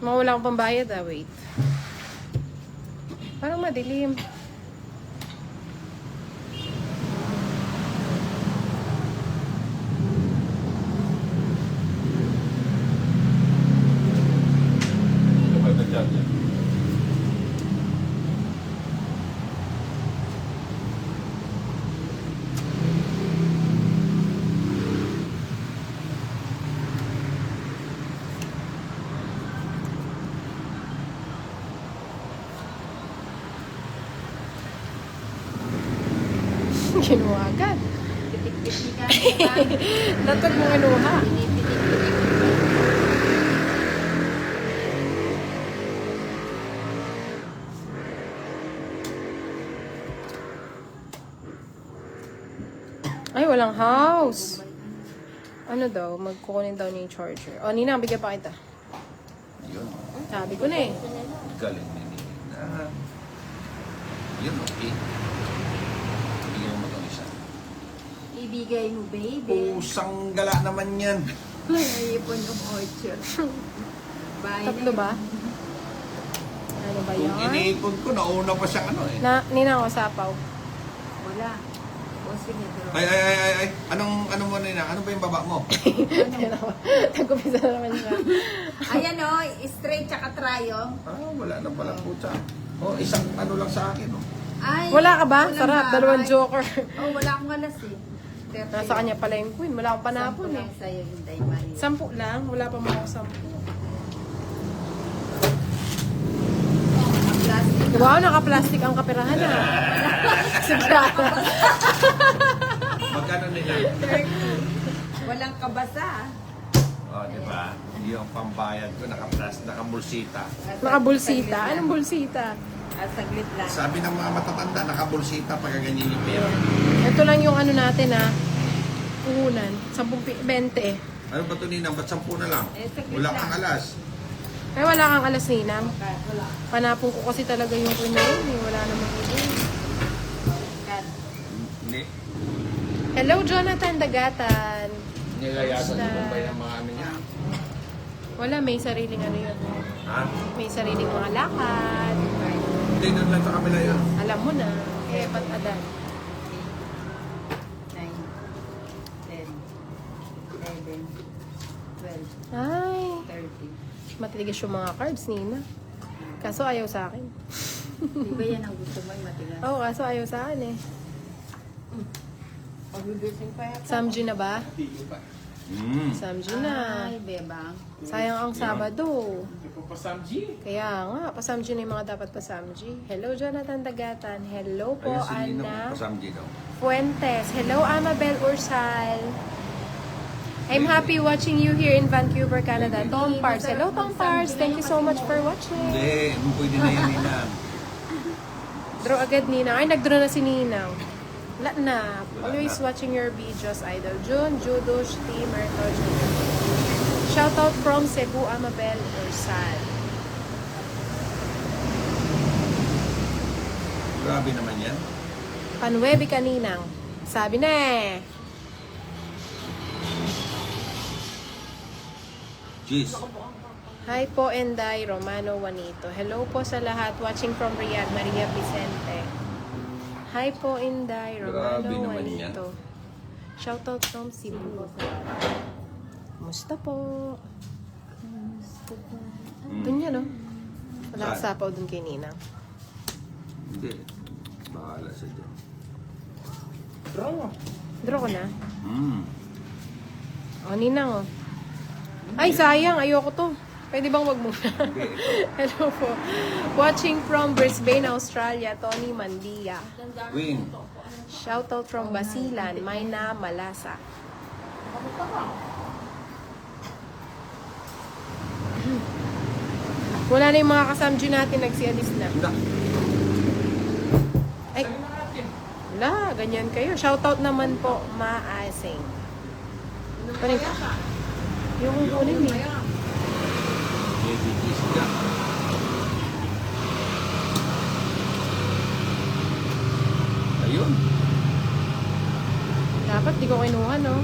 Mga wala akong pambayad wait. Parang madilim. Kapag nag-charge yan. Kinuha agad. Pitik-pitik ka. Diba? Datag mo kinuha. Pinipitik-pitik. Ay, walang house. Ano daw? Magkukunin daw niya yung charger. O, Nina, bigyan pa kita. Yun. Sabi ko na eh. Galing ni Nina. Yun, okay. Bigyan mo itong isa. Ibigay mo, baby. Pusang gala naman yan. Naipon yung orchard. Bahay Tatlo ba? Ano ba Kung yun? iniipon ko, nauna pa siyang ano eh. Nina, ako sapaw. Wala. O sige, pero. Ay. Ano mo Nina? Ano ba yung baba mo? Nagkumisa na naman siya. Ayan o, straight tsaka tryong. Wala na pala po siya. Isang ano lang sa akin. Ay, Wala ka ba? walang Sarap, bahay. dalawang joker. Oh, wala akong alas eh. Nasa kanya pala yung queen. Wala akong panapon Sampu eh. lang sa'yo, Hinday Maria. 10 lang. Wala pa mga 10. Plastic. Wow, naka-plastic ang kapirahan ah. Sigurado. Magkano Nina? 30. Walang kabasa. Di ba? Yung pambayad ko, nakabulsita. Nakabulsita. Anong bulsita? Saglit lang. Sabi ng mga matatanda, nakabulsita pag ganyan yung pera. Ito lang yung ano natin ah. Puhunan. 20. Ano ba ito Nina? Ba't 10 na lang? Saglit Wala lang. kang alas. Ay, wala kang alas, Ninang. Wala. Panapon ko kasi talaga yung queen na yun. Wala namang ibig. Hindi. Hello, Jonathan Dagatan. Nilayasan Basta. mo ba yung mga ano niya? Wala, may sariling ano yun. Ha? May sariling mga lakad. Hindi, doon lang sa kabila yun. Alam mo na. Kaya ba't adan? 9, 10, 11, 12, Ay, 30. matigas yung mga carbs, Nina. Kaso ayaw sa akin. Di ba yan ang gusto mo yung matigas? Oo, kaso ayaw sa akin eh. Pag-reducing pa yata. Samji na ba? Mm. Samji na. Ay, bebang. Sayang ang Sabado. Hindi po pa Samji. Kaya nga, pasamji na yung mga dapat pasamji. Hello, Jonathan Dagatan. Hello po, Ayun si Nina, Ana pasamji daw. Fuentes. Hello, Amabel Ursal. I'm happy watching you here in Vancouver, Canada. Tom Pars. Hello, Tom Pars. Thank you so much for watching. Hindi, pwede na yan Nina. Draw agad, Nina. Ay, nag-draw na si Nina. Wala na. Wala Always na. watching your videos, Idol. June, Judo, Shti, Merto, Judo. Shoutout from Cebu, Amabel Ursal. Grabe naman yan. Panwebi kaninang. Sabi na eh. Jeez. Hi po, Enday Romano Juanito. Hello po sa lahat watching from Riyadh, Maria Vicente. Hi po, Inday Romano Grabe naman yan. Juanito. Shoutout from Cebu. Musta po? Doon yan, no? Wala Saan? sapaw doon kay Ninang. Hindi. Bahala sa dyan. Draw. Draw ko na. Mm. O, Ninang, oh. Ay, sayang. Ayoko to. Pwede bang wag muna? Okay, ito. Hello po. Watching from Brisbane, Australia, Tony Mandia. Queen. Shoutout from Basilan, Mayna, Malasa. Wala na yung mga kasamju natin, nagsialis na. Hindi. Ay, wala, ganyan kayo. Shoutout naman po, Maasing. Panig, yung kukunin eh. Baby kiss ka. Ayun. Dapat di ko kinuha, no?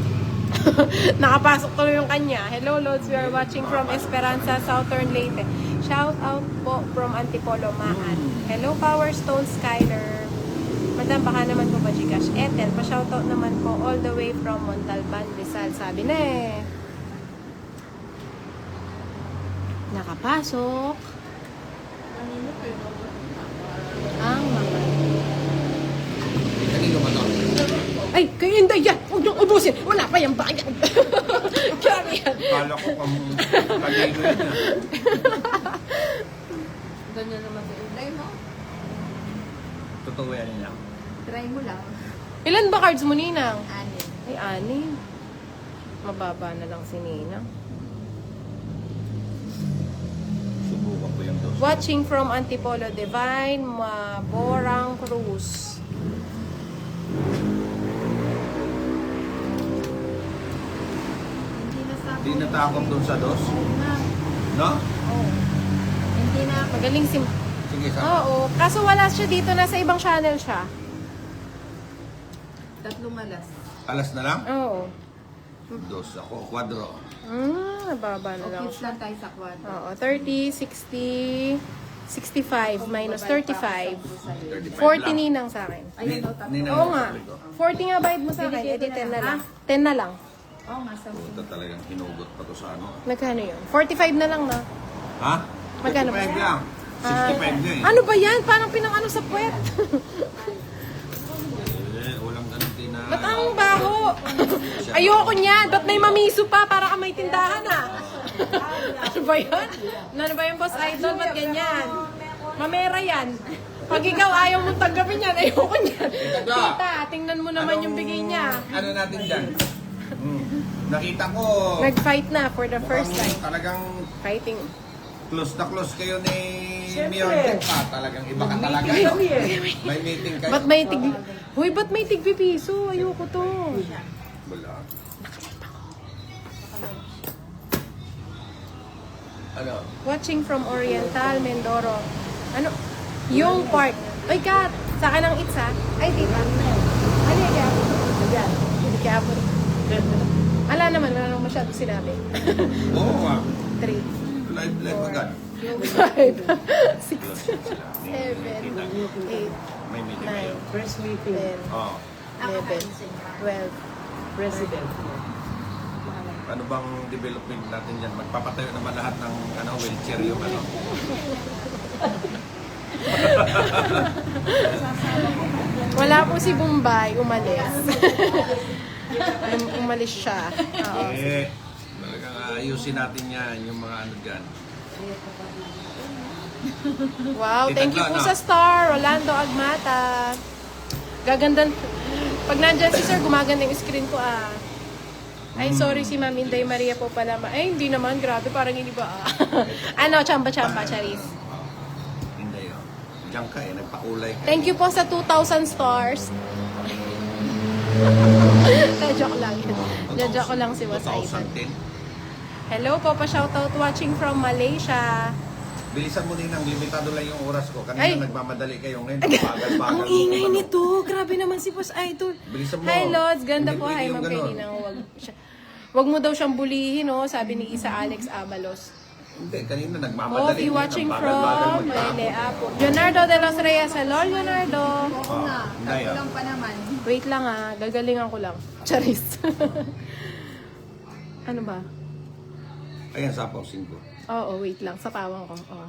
Nakapasok tuloy yung kanya. Hello, Lods. We are watching from Esperanza, Southern Leyte. Shout out po from Antipolo, Maan. Hello, Power Stone Skyler. Madam, baka naman po ba Gcash? Ethel, pa-shoutout naman po all the way from Montalban, Rizal. Sabi na eh. Nakapasok. Ang mga... Kanino ba to? Ay, kayo hindi yan! Huwag niyong ubusin! Wala pa yung bayad! Kaya yan! Kala ko kanino yan. Ganyan naman sa Try mo. Totoo yan niya. Try mo lang. Ilan ba cards mo, Ninang? Anin. Ay, 6. Mababa na lang si Ninang. Subukan ko yung dos. Watching from Antipolo, Divine Maborang Cruz. Hindi na sa Hindi natakot doon sa dos? na. No? Oh. Hindi na. Magaling si... Sige, sa Oo. Kaso wala siya dito. Nasa ibang channel siya. Tatlong alas. alas na lang? Oo. Dos ako, kwadro. Nababa na O lang kids siya. lang tayo sa kwadro. Oo. 30, 60, 65 minus 35. 35 40 lang. Ninang sa akin. Ayun o, tatlo. Ninang Oo yung nga. sabi ko. 40 nga bayad mo sa akin. Edi 10 na lang. 10 na lang. Oo nga, sa Puta talagang hinugot pa to sa ano. Magkano yun? 45 na lang na. Ha? Magkano ba? 55 lang. 65 na eh. Ano ba yan? Parang pinang-ano sa puwet. Walang ganun din na... Ba't ang baho? Ayoko niyan. Ba't may mamiso pa? Para ka may tindahan ah. Ano ba yan? Ano ba yung boss idol? Ba't ganyan? Mamera yan. Pag ikaw ayaw mong tanggapin yan, ayoko niyan. Tita, tingnan mo naman yung bigay niya. Ano natin dyan? Nakita ko... Nag-fight na for the first mukhang time. Talagang Fighting. close na close kayo ni Miontek pa. Talagang iba ka talaga. No? May meeting kayo. Ba't may tig... Huy, ba't may tigpipiso? Ayoko to. Wala. Ano? Watching from Oriental, Mindoro. Ano? Yung part. Ay, Kat! Sa akin ang it's ha? Ay, tita. Ano yung kaya? Ayan. Hindi kaya po. Ala naman, wala naman masyado sinabi. Oo nga. 3, Live agad. 5, 6, 7, 8, May meeting kayo. 9, First meeting. 10, Oo. 11, 12. President. Ano bang development natin dyan? Magpapatayo naman lahat ng wheelchair yung ano. Wala po si Bombay, umalis. Umalis siya. Oo. Talagang ayusin natin yan, yung mga ano dyan. Wow, thank you po sa star, Rolando Agmata. Gagandan. Pag nandyan si sir, gumaganda yung screen ko ah. Ay, sorry si Ma'am Inday Maria po pala. Ay, hindi naman. Grabe, parang hindi ba ah. Ano, chamba-chamba, Charis. Hindi yun. Diyan ka eh, nagpakulay ka. Thank you po sa 2,000 stars. Joke lang. Joke ko lang si Was Ivan. 2010. Hello po, pa-shoutout watching from Malaysia. Bilisan mo din ang limitado lang yung oras ko. Kanina Ay. nagmamadali kayo ngayon. Bagal-bagal. Ang ingay nito. Grabe naman si Boss Idol. Bilisan mo. Hi, Lods. Ganda Hindi po. pwede Hi, yung Ma'am ganun. Kainina. Wag mo daw siyang bulihin, oh, sabi ni Isa Alex Abalos. Hindi, kanina Mofi nagmamadali. watching Ang from bagal-bagal magtapos. Maylea po. Leonardo de los Reyes. Hello, Leonardo. Oo nga. Hindi, Tatlo lang pa naman. Wait lang ah. Gagalingan ko lang. Charis. Ano ba? Ayan, sapaw 5. Oo, wait lang. Sa pawang ko. Oo.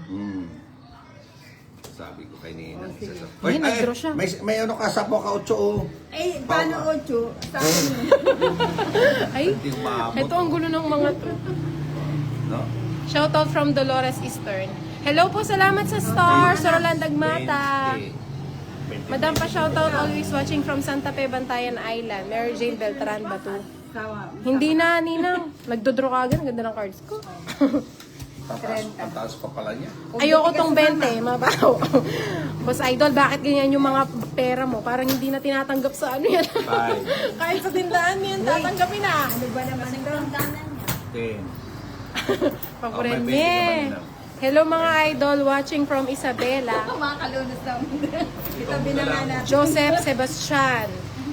Sabi ko kay Nina. Ay, nag-draw siya. May ano ka, sapaw ka 8 oh. Eh, paano 8? Sa akin. Ay, Hindi umabot. ito ang gulo ng mga to. No? Shoutout from Dolores Eastern. Hello po, salamat sa stars. Sa Roland Agmata. 20. Madam pa shoutout always watching from Santa Fe, Bantayan Island. Mary Jane Beltran Batu. Sawa. Hindi na, Ninang. Nagdodraw ka agad. Ganda ng cards ko. Ang taas pa pala niya. Ayoko tong 20. Mabaho. Boss Idol, bakit ganyan yung mga pera mo? Parang hindi na tinatanggap sa ano yan. 5, Kahit sa tindahan yan, tatanggapin na. Ano ba naman ang karandanan niya? 10. Paborin Oh, may 20 niya. naman na. Hello mga idol watching from Isabela. Makakalunos lang. Itabi na nga natin. Joseph Sebastian.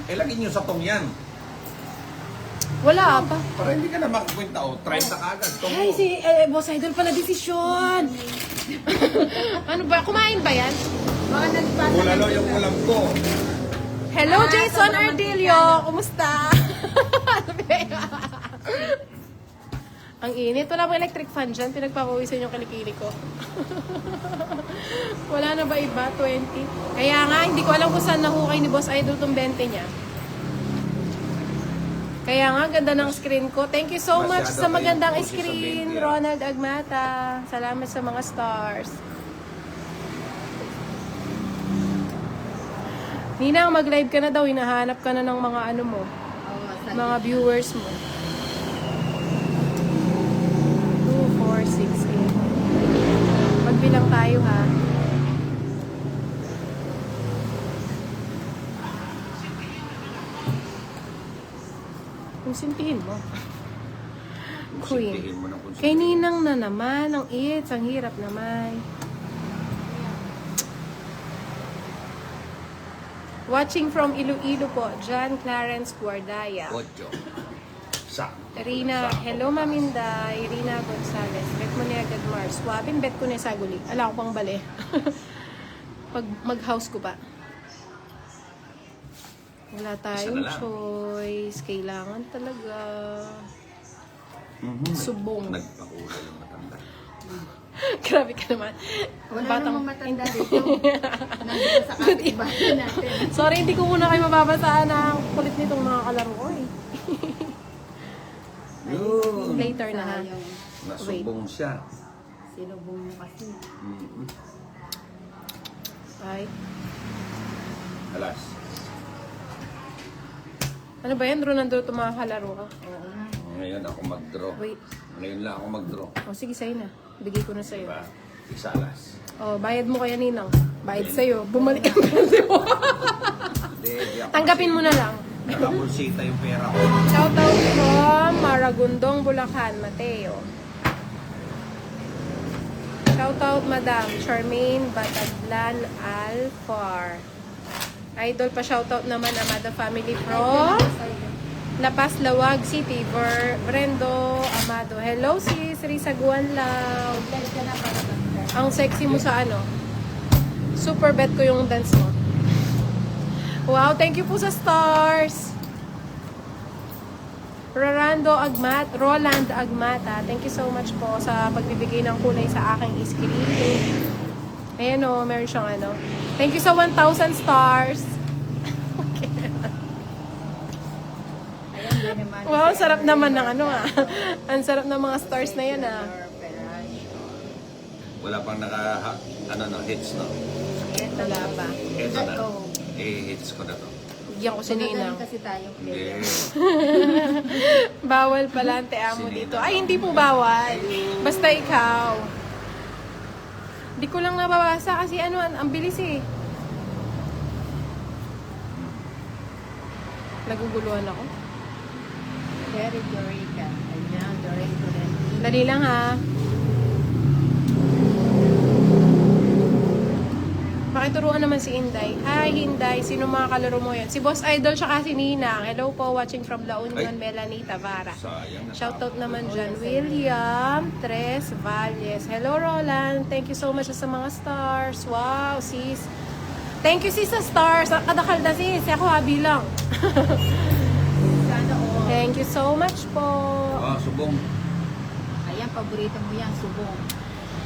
Eh, lagyan nyo sa tong yan. Wala pa. Para hindi ka na makakwenta o 30 ka agad. Ay, si Boss Idol pala desisyon. Ano ba? Kumain ba yan? Baka nagpasa. Bulalo yung ulam ko. Hello, Jason Ardilio. Kumusta? Ang init. Wala bang electric fan dyan? Pinagpapawisan yung kilikili ko. Wala na ba iba? 20? Kaya nga, hindi ko alam kung saan nahukay ni Boss Idol tong 20 niya. Kaya nga, ganda ng screen ko. Thank you so much sa magandang screen, Ronald Agmata. Salamat sa mga stars. Ninang, mag-live ka na daw. Hinahanap ka na ng mga ano mo, mga viewers mo. 2, 4, 6, 8. Magbilang tayo, ha. Konsintihin mo. Queen. Sintihin mo ng konsintihin. Kay Ninang na naman, ang its, ang hirap naman. Watching from Iloilo po, John Clarence Guardaya. 8. Sa. Rina, hello Maminday, Rina Gonzalez, bet mo niya agad Mars. Swabin, bet ko na sa guli. Ala ko pang bali. Mag-house ko pa. Wala tayong Isa na lang. choice. Kailangan talaga. Subong. Nagpakulay yung matanda. Grabe ka naman. Wala namang matanda dito. Nandito sa kapitbahay natin. Sorry, hindi ko muna kayo mababasaan ang kulit nitong mga kalaro ko eh. Yun. Later na ha. Sayang. Nasubong siya. Sinubong mo kasi. Ay. Alas. Ano ba yan? Draw nandun itong mga kalaro ka. Oo na. Ngayon ako mag-draw. Wait. Ngayon lang ako mag-draw. O sige, sa'yo na. Bigay ko na sa'yo. Diba? Isa alas. O, bayad mo kaya Ninang. Bayad sa'yo. Bumalik ang pwede mo. Hindi ako Tanggapin mo na lang. nakabulsita yung pera ko. Shoutout from Maragondong, Bulacan, Mateo. Shoutout Madam Charmaine Bataglan Alfar. Idol pa shoutout naman Amado family from La Paz, Lawag City. Brendo Amado. Hello sis, Risa Guanlao. Ang sexy mo sa ano? Super bet ko yung dance mo. Wow, thank you po sa stars. Roland Agmata. Thank you so much po sa pagbibigay ng kulay sa aking screen. Ayan o, meron siyang ano. Thank you sa 1,000 stars. Okay. Wow, sarap naman ng ano ah. Ang sarap ng mga stars na yan ah. Wala pang hits no? Wala pa. Ito na. Hits ko na to. Bigyan ko si Ninang. Kasi tayo. Hindi. Bawal pala ang teamo dito. Ay, hindi po bawal. Basta ikaw. Di ko lang nababasa kasi ano, ang bilis eh. Naguguluhan ako. Very Dorica. Ayan, Dorica rin. Dali lang ha. Pakituruan naman si Inday. Hi Inday, sino mga kalaro mo yan? Si Boss Idol siya si Ninang. Hello po, watching from La Union, Ay. Melanie Tavara. Sayang. Shoutout naman dyan, William Tres Valles. Hello Roland, thank you so much sa mga stars. Wow, sis. Thank you sis sa stars. Kadakal na sis, ako habi lang. Sana all. Thank you so much po. Oh, subong. Ayan, paborito mo yan, subong.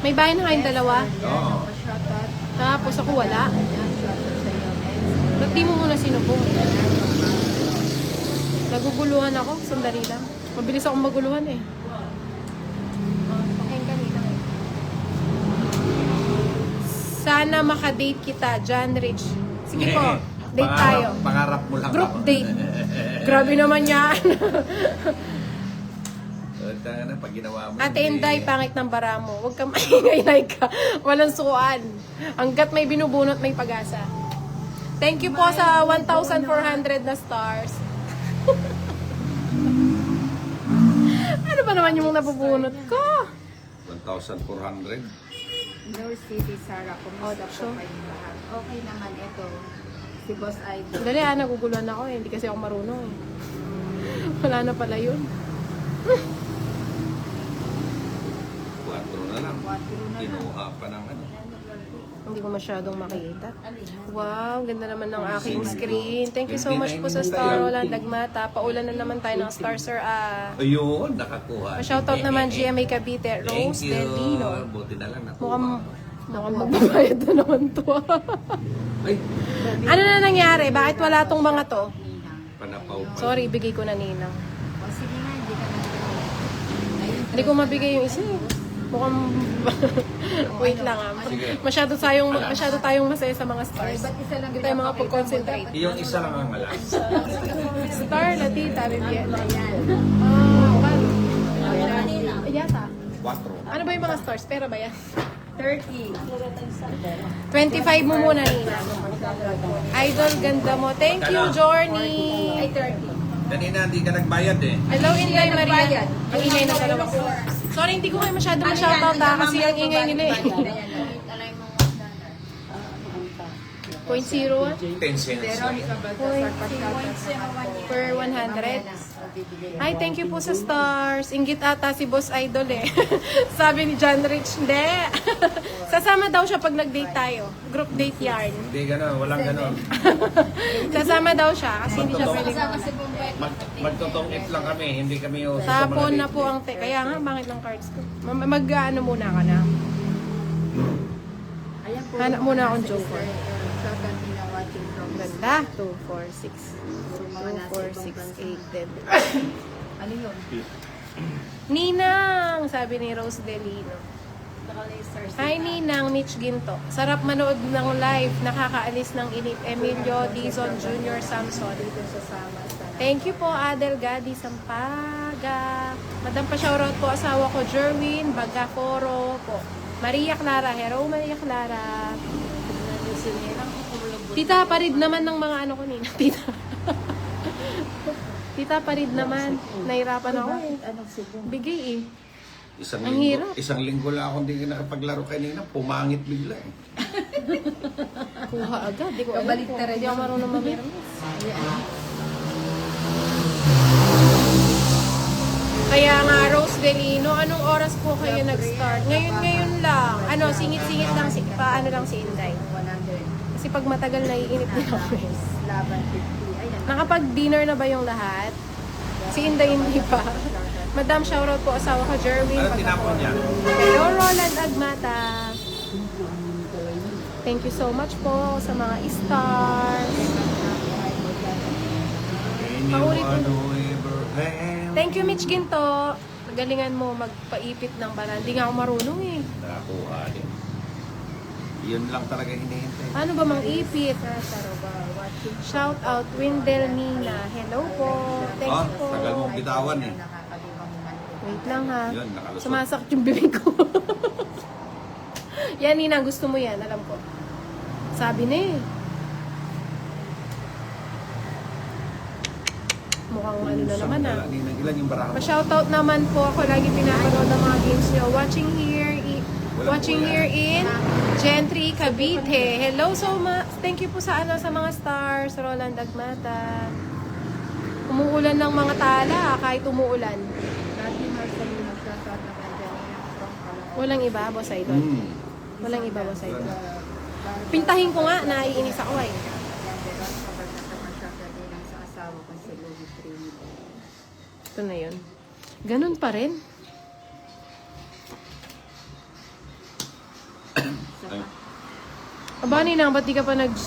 May bahay na kayong dalawa? Oo. Shoutout. Tapos ako wala. Ayan, shoutout sa'yo. Ba't di mo muna sinubong? Naguguluhan ako. Sandali lang. Mabilis akong maguluhan eh. Pakain ka nila. Sana makadate kita, John Rich. Sige po, date tayo. Pangarap mo lang Group ako. date. Grabe naman yan. Tanga na, pag ginawa mo. Ate hindi. Inday, pangit ng bara mo. Huwag kang maingay ka. Walang sukuan. Hanggat may binubunot, may pag-asa. Thank you po sa 1,400 na stars. Ano ba naman yung napubunot ko? 1,400. North City, Sarah. Kumusta Ocho. po kayong lahat? Okay naman ito. Si Boss Idol. Dali naguguluhan ako eh. Hindi kasi ako marunong eh. Wala na pala yun. 4 na lang. Kinuha pa ng ano. Hindi ko masyadong makita. Wow, ganda naman ng aking screen. Thank you so much po sa Star Roland Dagmata. Paulan na naman tayo ng Star Sir. Ayun, nakakuha. Shoutout naman GMA Cavite, Rose Thank you. Delino. Buti na lang nakuha. Mukhang magbabayad na naman to. Ay, Ano na nangyari? Bakit wala tong mga to? panapaw pa. Sorry, bigay ko na ninang. O sige nga, hindi ka na. Ayun, Hindi ko mabigay yung isa eh. Mukhang... Wait lang ah. Sige. Masyado tayong masaya sa mga stars. ba't isa lang Hindi tayo mga pag-concentrate. Yung isa lang ang alas. Star, Latita, Bibieta. Ayan. Well, Kanina. yata. 4. Ano ba yung mga stars? Pera ba yan? 30. 25 mo muna, Nina. Idol, ganda mo. Thank you, Journey. Ay, 30. Kanina hindi ka nagbayad eh. Hello, Inday Maria. nagbayad. Ang ingay na dalawa ko. Sorry, hindi ko kayo masyado ma-shoutout kasi ang ingay nila eh. Alay mo $1. 0.01 10 cents lang. per 100. Ay, thank you po sa stars. Inggit ata si Boss Idol eh. Sabi ni John Rich, hindi. Sasama daw siya pag nag-date tayo. Group date yarn. Hindi gano'n, walang gano'n. Sasama daw siya kasi hindi siya pwede. Magtotong-it lang kami, hindi kami uso sa mga Tapon na date. po ang Kaya nga, bakit ng cards ko? Mag-ano muna ka na. Ayan po. Hanap muna akong joker. Shotgun nila watching from Ganda. 2, 4, 6. 2, 4, 6, 8, 10. Ano yun? Ninang! Sabi ni Rose Delino. Hi Ninang, Mitch Ginto. Sarap manood ng live. Nakakaalis ng inip. Emilio Dizon Jr. Samson. Dito sa Samas. Thank you po, Adel Gadi Sampaga. Madam pa shoutout po asawa ko, Jerwin Bagaforo po. Maria Clara. Hello, Maria Clara. Tita, parid naman ng mga ano ko nina. Tita. Tita, parid naman. Nahirapan ako eh. Anong subong? Bigay eh. Isang Ang linggo, hirap. isang linggo lang ako hindi nakapaglaro kanina, pumangit bigla eh. Kuha agad. Di ko alam Kabalik kung na rin hindi ako yun. marunong mamirmis. Ayan. Kaya nga, Rose Delino, anong oras po kayo nag-start? Ngayon lang. Ano, singit-singit lang, paano lang si Inday. 100. Kasi pag matagal naiinip din ako eh. Laban 50. Ayan. Nakapag-dinner na ba yung lahat? Si Inday hindi pa. Madam, shoutout po asawa ko, Jerwin. Ano tinapon niya? Hello, Roland Agmata. Thank you so much po sa mga stars. Paulit mo. Thank you, Mitch Ginto. Galingan mo magpaipit ng banana. Hindi nga ako marunong eh. Nakakuha din. Yun lang talaga hinihintay. Ano ba mang ipit? Shout out, Windel Nina. Hello po. Thank you po. Tagal mong bitawan eh. Wait lang ha. Yun, nakalusot. Sumasakit yung bibig ko. Yan, Nina. Gusto mo yan. Alam ko. Sabi na eh. Mukhang ano na naman ah. Ilan yung baraha mo? Pa-shoutout naman po ako. Lagi pinapanood ng mga games nyo. Watching here in Gentry, Cavite. Hello so much. Thank you po sa ano sa mga stars. Roland Agmata. Umuulan ng mga tala kahit umuulan. Walang iba, Boss Idol. Walang iba, Boss Idol. Pintahin ko nga, naiinis ako eh. Ito na yun. Ganun pa rin. Aba, Ninang, ba't di ka pa nag-G?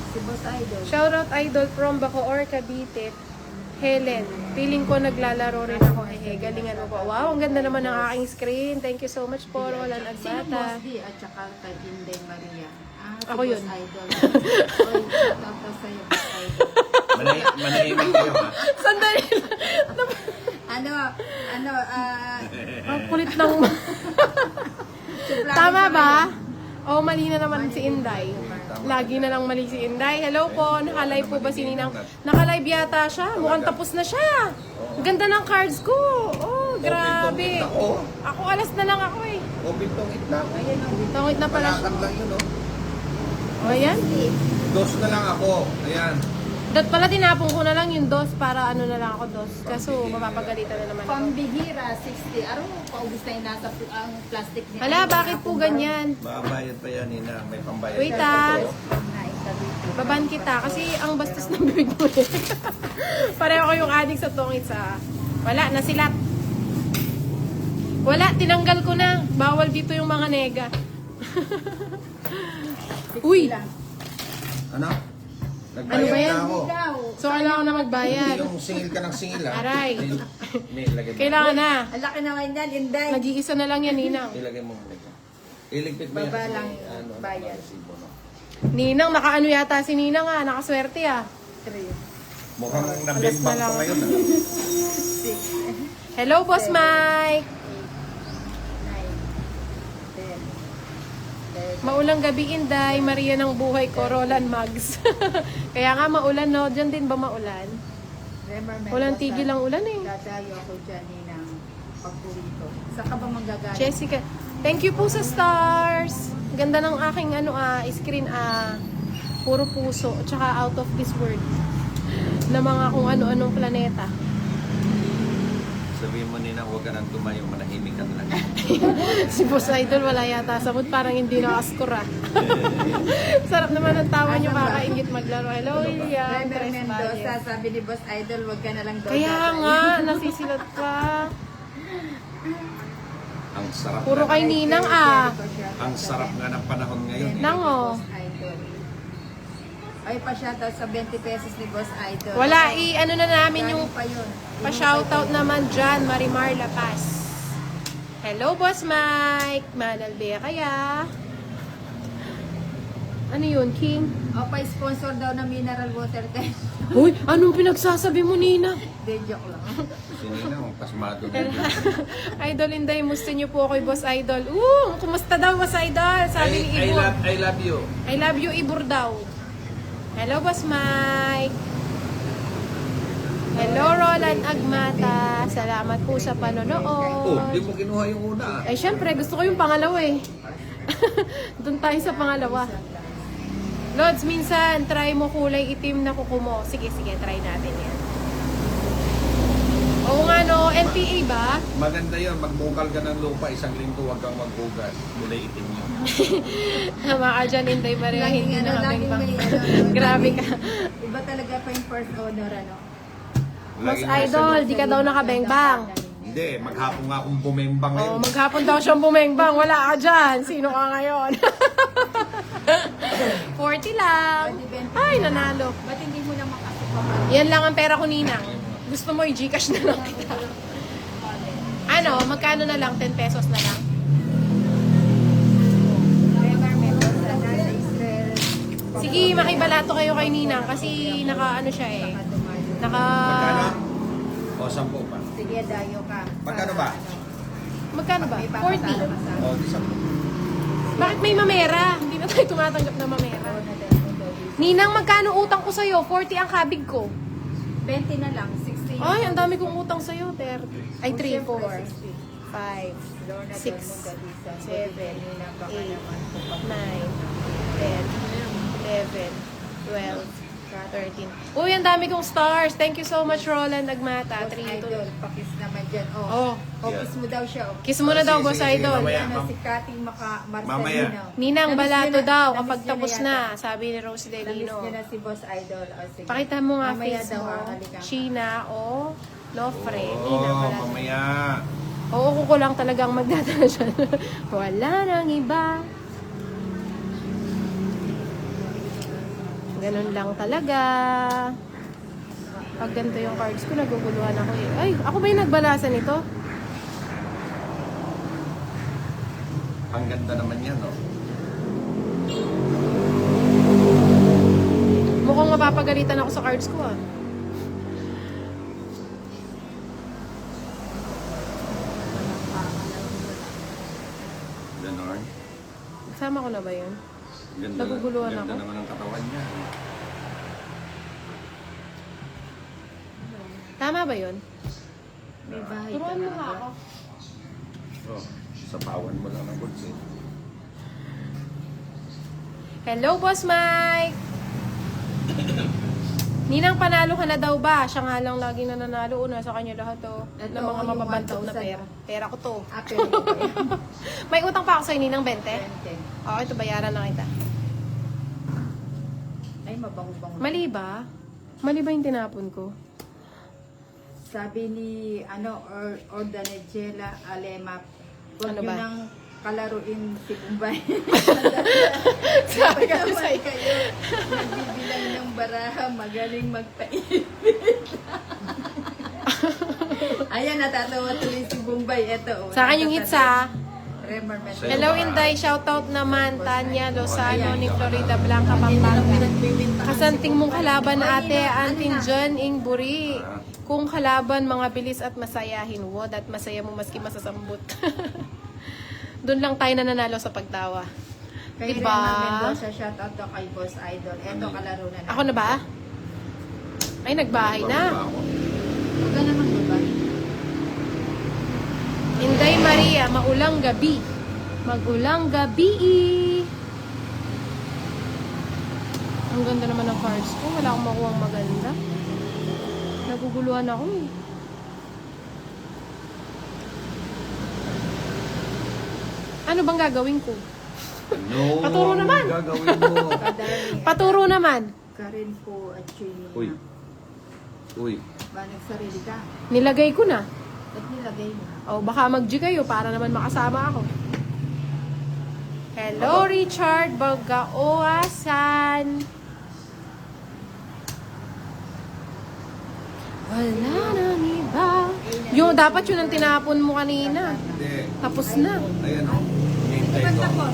Si Boss Idol. Shoutout Idol from Bacoor, Cavite. Helen, feeling ko naglalaro rin ako. Galingan mo po. Wow, ang ganda naman ng aking screen. Thank you so much po, Roland Sino Agbata. Boss D at saka kay Inday Maria? Si Ako yun. Boss Idol. Oy, tapos sa'yo, Boss Idol. Manahimik kayo ha? Sandali ang kulit ng... Tama ba? O, mali na naman si Inday. Lagi na lang mali si Inday. Hello po, nakalive po ba si Ninang? Nakalive yata siya. Mukhang tapos na siya. Ang ganda ng cards ko. Oh, grabe. Ako alas na lang ako eh. Obit-tongit na ako. Tungit na pala siya. Palakad lang yun oh. O, ayan. Dos na lang ako. Ayan. Dat pala tinapon ko na lang yung dos para ano na lang ako dos. Kaso mapapagalitan na naman ako. Pambihira, 60. Araw, paubos na yung nasa ang plastic niya. Hala, bakit po ganyan? Babayad pa yan, Nina. May pambayad. Wait baban kita kasi ang bastos ng bibig mo eh. Pareho ko yung addict sa tongits ah. Wala, nasilat. Wala, tinanggal ko na. Bawal dito yung mga nega. Uy! Ano? Ano ba yan? Na ako. So, kailangan na magbayad. Hindi yung singil ka ng singil, ha? Aray. May ilagay mo. Kailangan na. Ang laki naman yan, Inday. Nag-iisa na lang yan, Ninang. Ilagay mo muna. Iligpit mo yan. Baba kasi lang may, ano, bayad. resibo, no? Ninang, nakaano yata si Ninang ah. Nakaswerte ah. 3, Mukhang Alas nabimbang na lang. ko ngayon. 6, Hello, Boss Mike. 9, 10, 11. Maulang gabi, Inday. Maria ng buhay ko, Roland Mags. Kaya nga maulan, no? Diyan din ba maulan? Walang tigil ang ulan eh. Dadayo ako dyan ng pagpurito. Saan ka ba manggagaling? Jessica, thank you po sa stars. Ganda ng aking screen puro puso, tsaka out of this world. Na mga kung ano-anong planeta. Sabihin mo, Nina, huwag ka nang tumayo. Manahimik ka na lang. Si Boss Idol wala yata sa mood, parang hindi nakascore ah. Sarap naman ang tawa niyo, kakaingit maglaro. Hello, Ilian. Remer Tres Mendoza, Valles. sabi ni Boss Idol, wag ka na lang daw. Kaya dadaan. nga, nasisilat pa. Ang sarap Puro nga- kay Ninang ah. Ang sarap nga ng panahon ngayon. eh. Nang oh. Boss Idol. Ay, pa-shoutout sa 20 pesos ni Boss Idol. Wala, ano na namin yung Galing pa yun. pa-shoutout naman dyan, Marimar La Paz. Hello, Boss Mike. Manalbea kaya. Ano yun, King? O, pa-sponsor daw ng mineral water test. Uy, anong pinagsasabi mo, Nina? Hindi, joke lang. Si Nina, ang pasmado din. Idol Inday, musta niyo po kay Boss Idol. Kumusta daw, Boss Idol? Sabi ni Ibor. I love you. I love you, Ibor daw. Hello, Boss Mike. Hello, Roland Agmata. Salamat po sa Oh, panonood. di mo kinuha yung una. Ay, syempre, gusto ko yung pangalawa eh. Doon tayo sa pangalawa. Lods, minsan, try mo kulay itim na kuko mo. Sige, try natin yan. Oo nga no, NPA ba? Maganda yun, magbukal ka ng lupa, isang linggo huwag kang magbugas. Kulay itim yun. Tama ka dyan, Inday Maria, Laging hindi ano, na laging kaming may bang. Grabe ka. Iba talaga pa yung first owner, ano? Boss Laging may Idol, sagot. di ka daw nakabengbang. Hindi, maghapon nga akong bumembang ngayon. Oh, maghapon daw siyang bumengbang. Wala ka dyan. Sino ka ngayon? 40 lang. Ay, nanalo. Ba't hindi mo na makasupa pa? Yan lang ang pera ko, Ninang. Gusto mo, i-Gcash na lang kita. Ano, magkano na lang? 10 pesos na lang. Remer Mendoza, nasa Israel. Sige, makibalato kayo kay Ninang kasi naka-ano siya eh. Magkano? O, 10 pa. Sige, dayo ka. Magkano ba? Magkano ba? May 40. papasama sa O, di 10. Bakit may mamera? Hindi na tayo tumatanggap na mamera. Ninang, magkano utang ko sa'yo? 40 ang kabig ko. 20 na lang, 60. Ay, ang dami kong utang sa'yo. 30. Ay, 3, 4, 5, 6, 7, 8, 9, 10, 11, 12, 13. Uy, ang dami kong stars. Thank you so much, Roland Agmata. Boss 3, Idol, pakis naman dyan. Oh. Kiss mo daw siya. Oh. Kiss mo na daw, Sige, Boss sige, Idol. mamaya. Ano, si Cathy Mamaya. Marcelino. Ninang, Namiss balato niyo na- daw namiss kapag niyo tapos yata. na, sabi ni Rose Namiss Delino. niyo na si Boss Idol. O, sige. Pakita mo nga Mamaya face daw, mo. halika. Sheena o Lofre. Nina, Oo, wala. mamaya. Oo, ko lang talagang magdadala siya. Wala nang iba. Ganun lang talaga. Pag ganito yung cards ko, naguguluhan ako eh. Ay, ako ba yung nagbalasa nito? Ang ganda naman yan, no? Mukhang mapapagalitan ako sa cards ko ah. Ganon. Sama ko na ba yun? Ganda, Naguguluhan ganda ako. naman ang katawan niya. Tama ba yun? May bahay ka Turuan mo na nga ba? ako. Oh, sapawan mo lang ng bulsi. Hello, Boss Mike! Ninang, panalo ka na daw ba? Siya nga lang lagi nananalo. Una sa kanya lahat to. Ito, Ng mga yung mababantaw na 1,000. pera. Pera ko to. Apple ko ba yan? May utang pa ako sa'yo, Ninang, 20? 20. Oo, ito bayaran na kita. Ay, mabango-bango. Mali ba? Mali ba yung tinapon ko? Sabi ni, Ordanegela Alema, huwag Ano nyo ba? nang kalaruin si Bumbay. Sabi ka Naman sa'yo. kayo, nagbibilang ng baraha, magaling magpaibig. Ayan, natatawa tuloy si Bumbay. Ito, oh, Sa akin yung hits ha. Remar Mendoza. Hello Inday, shoutout naman. Tanya Lozano ni Florida Blanca, Pampanga. Kasanting mong kalaban ate, Antin John Ing Buri. Kung kalaban, mga bilis at masayahin. Wod at masaya mo maski masasambot. Doon lang tayo nananalo sa pagtawa. Kay Diba? Remar Mendoza, shoutout daw kay Boss Idol. Ito, kalaro na Ako na ba? Ay, nagbahay na. Huwag ka naman ba? Inday Maria, maulang gabi. Magulang gabi. Ang ganda naman ng cards ko. Wala akong makuha maganda. Naguguluhan ako eh. Ano bang gagawin ko? Ano? Paturo naman. Gagawin mo. Kadaling, Paturo naman. Karin po at Chini. Uy. Uy. Ba, nagsarili ka? Nilagay ko na. At nilagay mo. O baka mag-G kayo para naman makasama ako. Hello Richard Bagaoasan. Wala nang iba. Yung dapat yun ang tinapon mo kanina. Hindi. Tapos na. Ayan o. Hintay ko.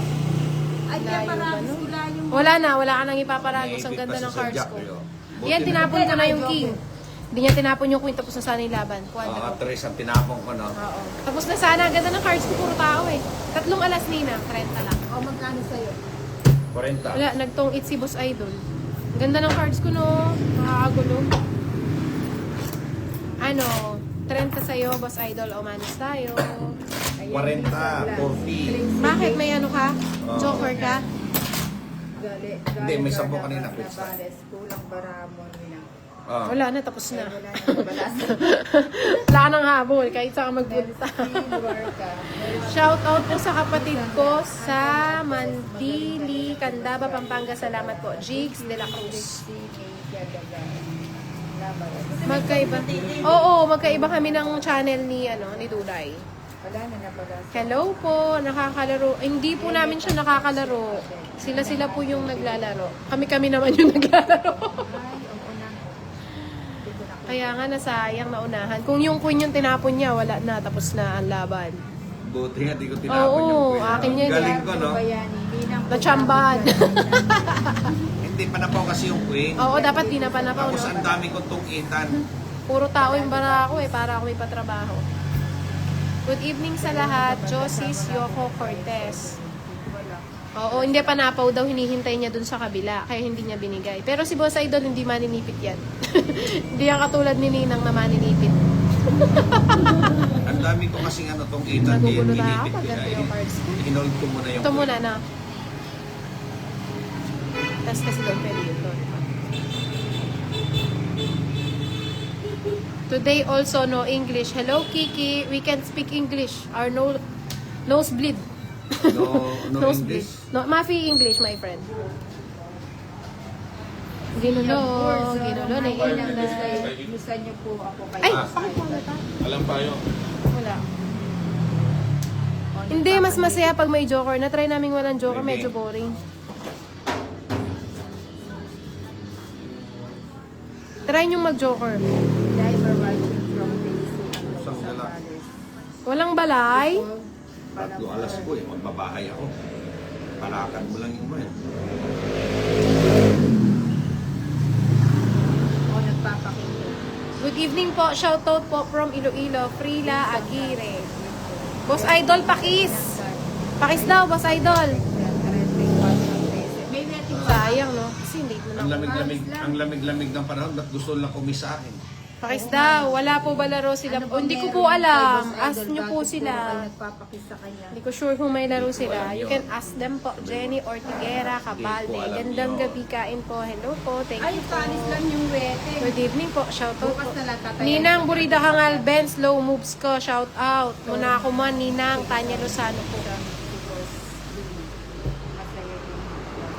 Ay, kaya parang sila yung... Wala na, wala ka nang ipaparagos. Ang ganda ng cards ko. Yan, tinapon ko na yung king. Hindi niya tinapon yung queen, tapos na sana yung laban. Kuwanda ko. Tres ang tinapon ko, no? Oo. Tapos na sana, ang ganda ng cards ko, puro tao eh. 3 alas Nina, 30 lang. O, magkano sa'yo? 40. Wala, nagtong it si Boss Idol. Ang ganda ng cards ko, no? Nakakagulo. Ano, 30 sa'yo, Boss Idol, o manis tayo. 40, 40. Bakit? May ano ka? Joker ka? Hindi, may 10 kanina, quick start. Kulang baramon nila. Ah. Wala na, tapos na. Wala nang babalas. Wala ka nang habol, kahit saan ka magpunta. Shout out po sa kapatid ko sa Mandili, Candaba, Pampanga. Salamat po. Jigs de la Cruz. Magkaiba. Oo, magkaiba kami ng channel ni ni Duday. Wala na nabalas. Hello po, nakakalaro. Hindi po namin siya nakakalaro. Sila po yung naglalaro. Kami naman yung naglalaro. Ay, oo na. Kaya nga nasayang naunahan. Kung yung queen yung tinapon niya, wala na, tapos na ang laban. Buti nga, di ko tinapon Oo, yung queen. akin yan. Galing ko, no? Natsambahan. Hindi pa napaw kasi yung queen. Oo, dapat di na pa napaw, Tapos no? ang dami kong tungitan. Puro tao yung bara ako para ako may patrabaho. Good evening sa lahat. Josis Yoko Cortez. Oo, hindi pa napaw daw, hinihintay niya dun sa kabila, kaya hindi niya binigay. Pero si Boss Idol, hindi maninipit yan. Hindi yan katulad ni Ninang na maninipit. Ang dami ko kasing tungitan. Nagugulo na ako, Inipit ko maganda na, yung cards ko. Hinold ko muna yung Ito queen. muna na. Tapos kasi doon pwede yun doon. Today also no English. Hello Kiki, we can speak English. Our nosebleed. No Nosebleed. English. No, Mafi English, my friend. Ginulo, naiilang na. Gusto niyo po ako kayo. Ay, bakit wala ta? Alam tayo. Wala. Hindi, mas masaya pag may joker. Na-try namin walang joker, medyo boring. Try nyo mag-joker. Diver watching from Isang dala. Walang balay. 3 alas po eh. Magbabahay ako. Palakad mo lang yung mo eh. O, nagpapakita. Good evening po. Shoutout po from Iloilo. Frila Aguirre. Boss Idol, pakis. Pakis daw, Boss Idol. May waiting Sayang, no? Kasi hindi mo Ang na. lamig-lamig ng panahon, ba't gusto lang kumis sa akin? Pakis daw, wala po ba laro sila? Ano ba Hindi ko meron po kay alam. Boss Ask Idol? nyo po Bakit sila. puro kayo nagpapakis sa kanya? Hindi ko sure kung may laro sila. You can ask them po. Jenny Ortiguera, Cabalde. Hindi ko alam Gandang yun. gabi kain po. Hello po. Thank Ay, you po. panis lang yung wete. Good evening po. Shout out Bukas po. na lang tatayan. Ninang Burida Kangal, Ben, slow moves ko. Shout out. Muna ako man, Ninang. Tanya Lozano po.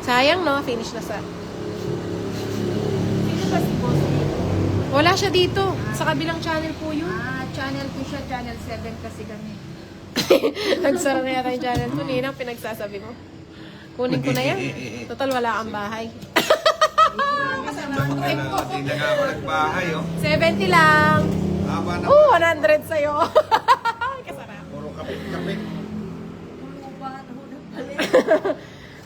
Sayang no, finish na sa... Sino ba si Boss Lee? Wala siya dito. Sa kabilang channel po yun. Channel 2 siya, channel 7 kasi kami. Nagsara na yata yung channel ko. Ninang, pinagsasabi mo. Kunin ko na yan. Total, wala kang bahay. Hindi na nga ako nagbahay, oh. 70 lang. Haba na. 100 sa'yo. Kasarap. Puro kapit-kapit.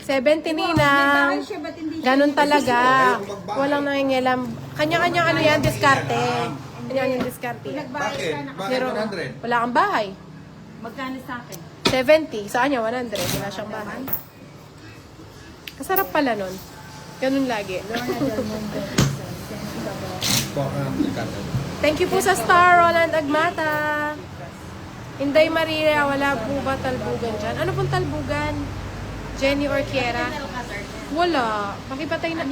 70 Nina. Ay, siya, ba't hindi siya? Ganun talaga. Walang nangingialam. Kanya-kanya ano yan, diskarte. Kanya-kanya diskarte. Nagbayad Bakit? ka na. Bakit Zero. 100? Wala kang bahay. Magkano sa akin? 70. Sa kanya, 100. Wala siyang bahay. Kasarap pala nun. Ganun lagi. Lorna Del Mundo. Thank you po sa star, Roland Agmata. Inday Maria, wala po ba talbugan dyan? Ano pong talbugan? Jenny Orquiera? Wala. Pakipatay na.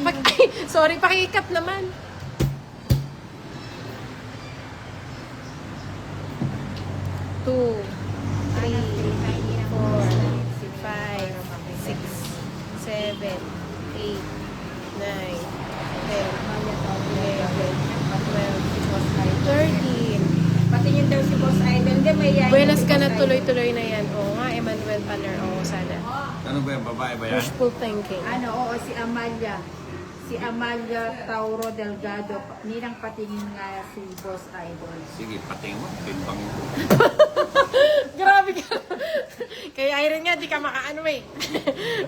Sorry, pakikat naman. Two, 3, 4, 5, 6, 7, 8, 9, 10, 11, 12, 13. Patingin daw si Boss Idol. Hindi, may yayin. Buenas ka na, tuloy-tuloy na yan. Oo nga, Emmanuel Paner. Oo, sana. Ano ba yan? Babae ba yan? Wishful thinking. Ano, oo, si Amalia. Si Amalia Tauro Delgado. Ninang patingin nga si Boss Idol. Sige, patingin mo. Pimpang mo. Grabe ka. Kaya Irene nga, di ka makaano eh.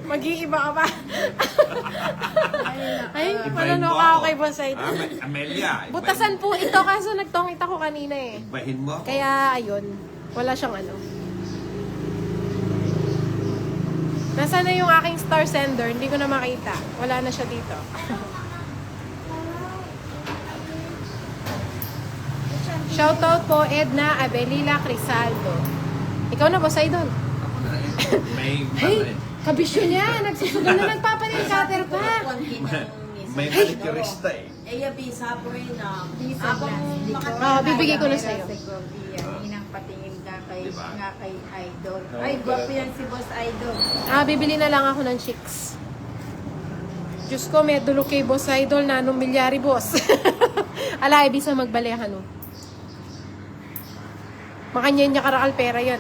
Mag-iiba ka pa. Ay, Ibahin manunok mo ako ako. kay Boss Idol. Amelia. Butasan po ito, kaso nagtongit ako kanina eh. Ibahin mo ako. Kaya, ayun. Wala siyang ano. Nasaan na yung aking star sender? Hindi ko na makita. Wala na siya dito. Shoutout po Edna Abelila Crisaldo. Ikaw na, Boss Idol. Ako na eh. May, Hey, kabisyo niya. Nagsusugal na nagpapanin cutter pa. may manicurista eh. Eya, bisa po rin ah. Isang Abang last. Oo, bibigay ko na sa'yo. Ninang patingin nga kay, Diba? nga kay Idol. Ay, gwapo yan si Boss Idol. Bibili na lang ako ng chicks. Diyos ko, may dulo kay Boss Idol na anong milyari, boss. Ala, ibig sa magbalihan, no? Makanya niya karakal pera yan.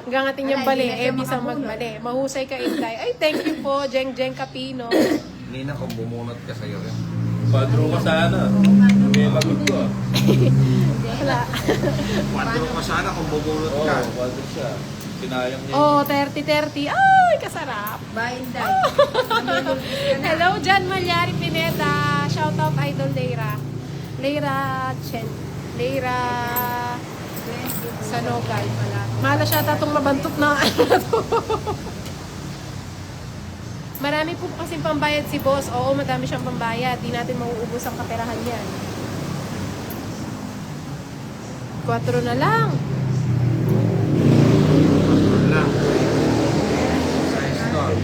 Hanggang ating yung Ala, bali, hindi na siya ibig sa makabulot. magbali. Mahusay ka, Inday. Ay, thank you po, Jeng Jeng Capino. Nina, kung bumunot ka sa'yo rin. Padro ka sana. May lagot ko ah. Wala. Kwadro ka sana kung bubunot Oo, ka. padro siya. Pinayang niya. Oh, 30-30. Ay, kasarap. Bainday. Hello, Jan Malyari Pineda. Shoutout Idol Leira. Leira Chen. Leira Sanogal. Mahala siya tatong mabantot na ano na to. Marami po kasing pambayad si boss. Oo, madami siyang pambayad. Di natin mauubos ang kaperahan yan. 4 na lang. Wala. Sa store.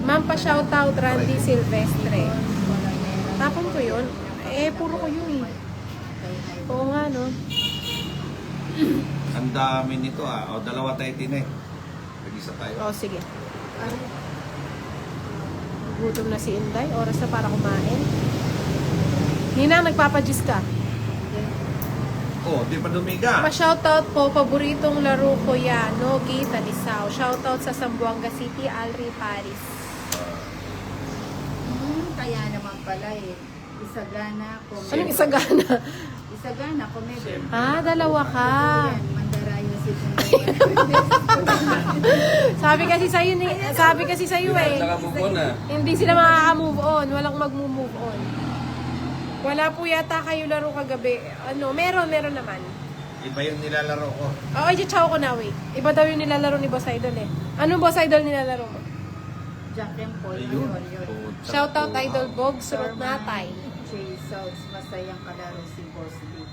Ma'am pa shoutout Randy Silvestre. Tapon ko yun. Eh, puro ko yun eh. Oo nga, no? Ang dami nito ah. O, dalawa tayo tinay. Pag-isa tayo. Oo, sige. Gutom na si Inday. Oras na para kumain. Ninang, nagpapajuice ka. Oh, di pa dumiga. Pa-shoutout po, paboritong laro ko yan. Nogi, Talisaw. Shoutout sa Zamboanga City, Alri, Paris. Kaya naman pala eh. Isagana, Anong Comedy. isagana? Isagana, Comedy. Dalawa ka. Yan, Mandarayo si Sabi kasi sa'yo eh. Saka bubon ah. Hindi sila makaka-move on. Walang mag-move on. Wala po yata kayo laro kagabi. Ano, meron naman. Iba yung nilalaro ko. Oo, i-chow ko na, wait. Iba daw yung nilalaro ni Boss Idol eh. Anong Boss Idol nilalaro mo? Jack and Paul. Ayun. Yun. Shoutout Idol Bogs, Surot Natay. Jay Souls, masayang kalaro si Boss Lee.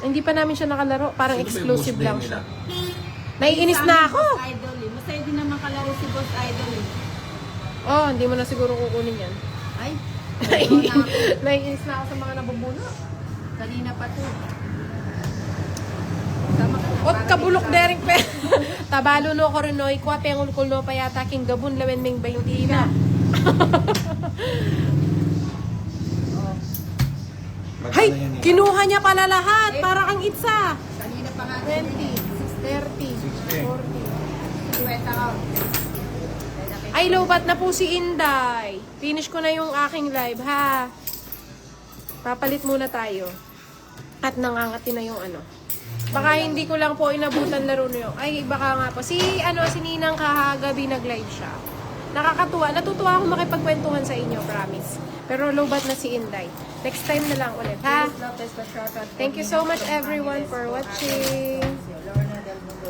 Hindi pa namin siya nakalaro. Parang Sino ba yung exclusive boss lang name siya. nila? Naiinis na ako. Boss Idol eh. Masaya din naman kalaro si Boss Idol eh. Oh, hindi mo na siguro kukunin yan. Ay, Naiinis na ako sa mga nabubuno. kanina pa to. Sama ka na, Ot para kabulok kita- dereng pe. Tabalo no ko rin no. Ikwa pengul kulo pa yata king gabun lawen ming 20 na. Magkano Hay! yan eh? Kinuha niya pala lahat. Para kang itsa. Kanina pa nga. 20, 30, 60. 40. 20 ka. Ay, lobat na po si Inday. Finish ko na yung aking live, ha? Papalit muna tayo. At nangangati na yung ano. Baka hindi ko lang po inabutan laro na yun. Ay, baka nga po. Si Ninang kahagabi nag-live siya. Nakakatuwa. Natutuwa ako makipagkwentuhan sa inyo, promise. Pero lobat na si Inday. Next time na lang ulit, ha? Thank you so much everyone for watching. Si Lorna Del Mundo